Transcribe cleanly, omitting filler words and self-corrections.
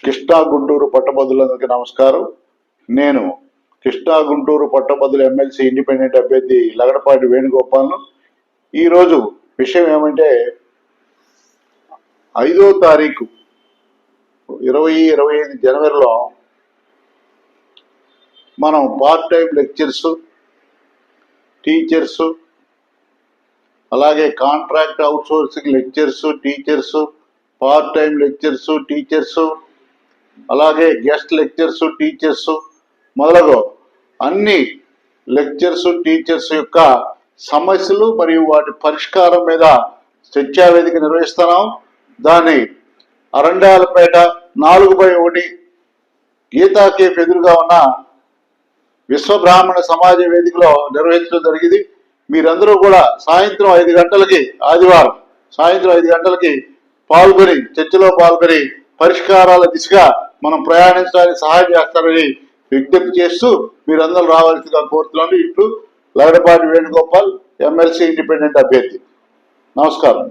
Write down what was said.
కృష్ణా గుంటూరు పట్టభద్రులందరికీ నమస్కారం. నేను కృష్ణా గుంటూరు పట్టభద్రుల ఎమ్మెల్సీ ఇండిపెండెంట్ అభ్యర్థి లగడపాటి వేణుగోపాల్ను. ఈరోజు విషయం ఏమంటే 5వ తారీఖు 2025 జనవరిలో మనం పార్ట్ టైం లెక్చర్స్, టీచర్స్, అలాగే contract outsourcing lectures, teachers, part time lectures, teachers, అలాగే గెస్ట్ లెక్చర్స్, టీచర్స్ మొదలగు అన్ని లెక్చర్స్, టీచర్స్ యొక్క సమస్యలు మరియు వాటి పరిష్కారం మీద చర్చా వేదిక నిర్వహిస్తున్నాం. దాన్ని అరండాలపేట 4/1 గీతా కేఫ్ ఎదురుగా ఉన్న విశ్వబ్రాహ్మణ సమాజ వేదికలో నిర్వహించడం జరిగింది. మీరందరూ కూడా సాయంత్రం 5 గంటలకి, ఆదివారం సాయంత్రం 5 గంటలకి పాల్గొని చర్చలో పాల్గొని పరిష్కారాల దిశగా మనం ప్రయాణించడానికి సహాయం చేస్తారని విజ్ఞప్తి చేస్తూ మీరందరూ రావాల్సిందిగా కోరుతున్నాను. ఇట్లు లగడపాటి వేణుగోపాల్, ఎమ్మెల్సీ ఇండిపెండెంట్ అభ్యర్థి. నమస్కారం.